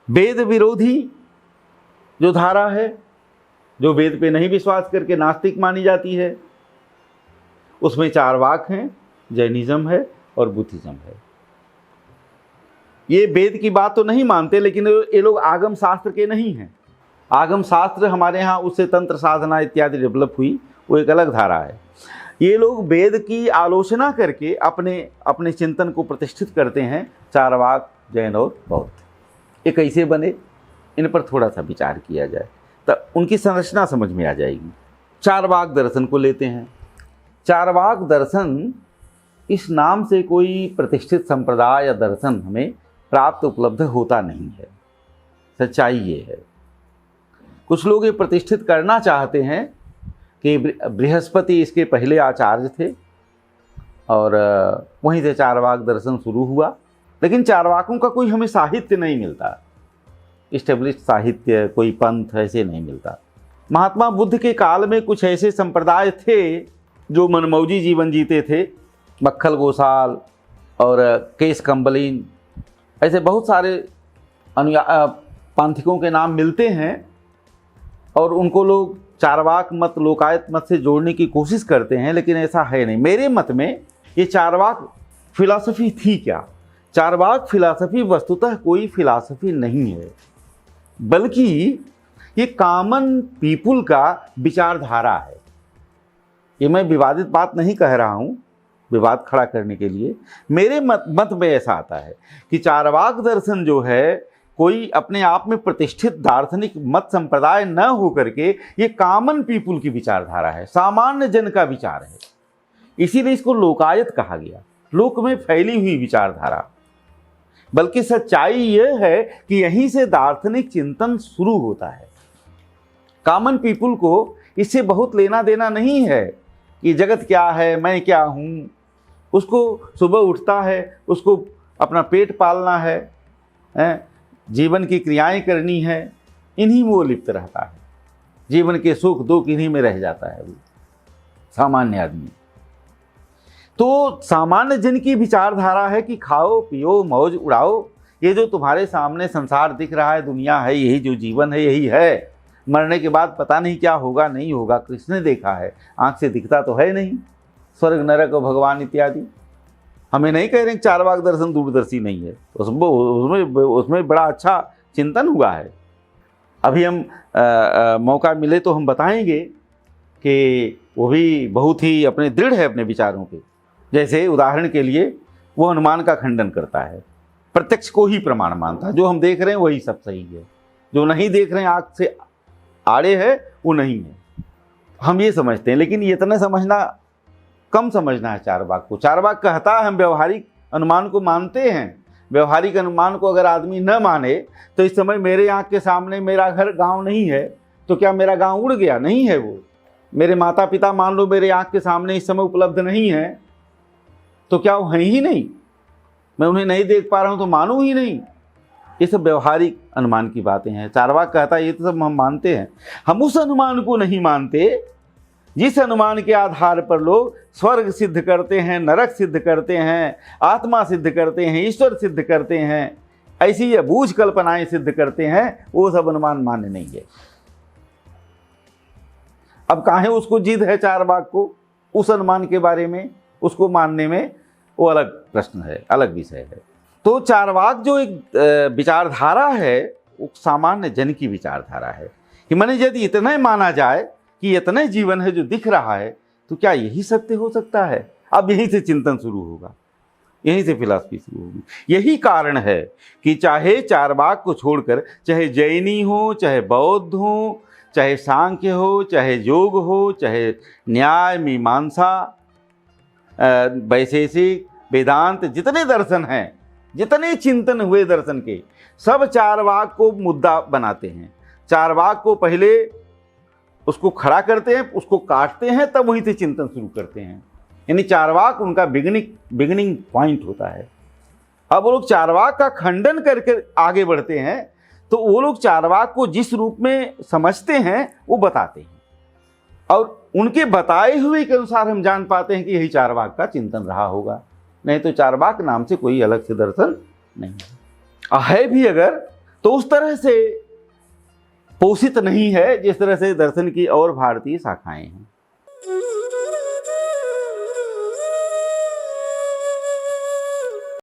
वेद विरोधी जो धारा है, जो वेद पे नहीं विश्वास करके नास्तिक मानी जाती है, उसमें चारवाक हैं, जैनिज्म है और बुद्धिज्म है। ये वेद की बात तो नहीं मानते, लेकिन ये लोग आगम शास्त्र के नहीं हैं। आगम शास्त्र हमारे यहाँ उससे तंत्र साधना इत्यादि डेवलप हुई, वो एक अलग धारा है। ये लोग वेद की आलोचना करके अपने अपने चिंतन को प्रतिष्ठित करते हैं, चारवाक, जैन और बौद्ध। ये कैसे बने, इन पर थोड़ा सा विचार किया जाए तो उनकी संरचना समझ में आ जाएगी। चारवाक दर्शन को लेते हैं। चारवाक दर्शन, इस नाम से कोई प्रतिष्ठित संप्रदाय या दर्शन हमें प्राप्त उपलब्ध होता नहीं है। सच्चाई ये है। कुछ लोग ये प्रतिष्ठित करना चाहते हैं कि बृहस्पति इसके पहले आचार्य थे और वहीं से चारवाक दर्शन शुरू हुआ, लेकिन चारवाकों का कोई हमें साहित्य नहीं मिलता, इस्टेब्लिश्ड साहित्य, कोई पंथ ऐसे नहीं मिलता। महात्मा बुद्ध के काल में कुछ ऐसे संप्रदाय थे जो मनमौजी जीवन जीते थे, बक्खल गोसाल और केश कंबलीन, ऐसे बहुत सारे पांथिकों के नाम मिलते हैं और उनको लोग चारवाक मत, लोकायत मत से जोड़ने की कोशिश करते हैं, लेकिन ऐसा है नहीं। मेरे मत में ये चारवाक फिलॉसफी थी क्या? चारवाक फिलॉसफी वस्तुतः कोई फिलॉसफी नहीं है, बल्कि ये कॉमन पीपुल का विचारधारा है। ये मैं विवादित बात नहीं कह रहा हूँ विवाद खड़ा करने के लिए। मेरे मत में ऐसा आता है कि चारवाक दर्शन जो है कोई अपने आप में प्रतिष्ठित दार्शनिक मत संप्रदाय न हो करके ये कॉमन पीपुल की विचारधारा है, सामान्य जन का विचार है। इसीलिए इसको लोकायत कहा गया, लोक में फैली हुई विचारधारा। बल्कि सच्चाई यह है कि यहीं से दार्शनिक चिंतन शुरू होता है। कॉमन पीपुल को इससे बहुत लेना देना नहीं है कि जगत क्या है, मैं क्या हूँ। उसको सुबह उठता है, उसको अपना पेट पालना है, जीवन की क्रियाएं करनी है, इन्हीं में वो लिप्त रहता है। जीवन के सुख दुख इन्हीं में रह जाता है वो सामान्य आदमी। तो सामान्य जन की विचारधारा है कि खाओ पियो मौज उड़ाओ, ये जो तुम्हारे सामने संसार दिख रहा है, दुनिया है, यही जो जीवन है यही है। मरने के बाद पता नहीं क्या होगा नहीं होगा, किसने देखा है? आंख से दिखता तो है नहीं। स्वर्ग नरक और भगवान इत्यादि हमें नहीं कह रहे हैं चारवाक दर्शन दूरदर्शी नहीं है, उसमें बड़ा अच्छा चिंतन हुआ है। अभी हम मौका मिले तो हम बताएंगे कि वो भी बहुत ही अपने दृढ़ है अपने विचारों के। जैसे उदाहरण के लिए वो हनुमान का खंडन करता है, प्रत्यक्ष को ही प्रमाण मानता है, जो हम देख रहे हैं वही सब सही है, जो नहीं देख रहे हैं आँख से आड़े है वो नहीं है, हम ये समझते हैं। लेकिन इतना समझना कम समझना है चारवाक को। चारवाक कहता है हम व्यवहारिक अनुमान को मानते हैं। व्यवहारिक अनुमान को अगर आदमी न माने तो इस समय मेरे आँख के सामने मेरा घर गांव नहीं है तो क्या मेरा गांव उड़ गया? नहीं है वो। मेरे माता पिता मान लो मेरे आँख के सामने इस समय उपलब्ध नहीं है तो क्या वो हैं ही नहीं? मैं उन्हें नहीं देख पा रहा हूँ तो मानूँ ही नहीं। ये सब व्यवहारिक अनुमान की बातें हैं। चारवाक कहता है ये तो सब हम मानते हैं। हम उस अनुमान को नहीं मानते जिस अनुमान के आधार पर लोग स्वर्ग सिद्ध करते हैं, नरक सिद्ध करते हैं, आत्मा सिद्ध करते हैं, ईश्वर सिद्ध करते हैं, ऐसी अबूझ कल्पनाएं सिद्ध करते हैं, वो सब अनुमान मान्य नहीं है। अब काहे उसको जिद है चारवाक को उस अनुमान के बारे में, उसको मानने में, वो अलग प्रश्न है, अलग विषय है। तो चारवाक जो एक विचारधारा है वो सामान्य जन की विचारधारा है कि मैंने यदि इतना ही माना जाए कि इतना ही जीवन है जो दिख रहा है तो क्या यही सत्य हो सकता है? अब यहीं से चिंतन शुरू होगा, यहीं से फिलॉसफी शुरू होगी। यही कारण है कि चाहे चारवाक को छोड़कर चाहे जैनी हो, चाहे बौद्ध हो, चाहे सांख्य हो, चाहे योग हो, चाहे न्याय मीमांसा, वैशेषिक, वेदांत, जितने दर्शन हैं, जितने चिंतन हुए दर्शन के, सब चारवाक को मुद्दा बनाते हैं। चारवाक को पहले उसको खड़ा करते हैं, उसको काटते हैं, तब वहीं से चिंतन शुरू करते हैं। यानी चारवाक उनका बिगिनिंग पॉइंट होता है। अब वो लोग चारवाक का खंडन करके आगे बढ़ते हैं तो वो लोग चारवाक को जिस रूप में समझते हैं वो बताते हैं और उनके बताए हुए के अनुसार हम जान पाते हैं कि यही चारवाक का चिंतन रहा होगा। नहीं तो चारवाक नाम से कोई अलग से दर्शन नहीं है भी अगर तो उस तरह से पोषित नहीं है जिस तरह से दर्शन की और भारतीय शाखाएं हैं।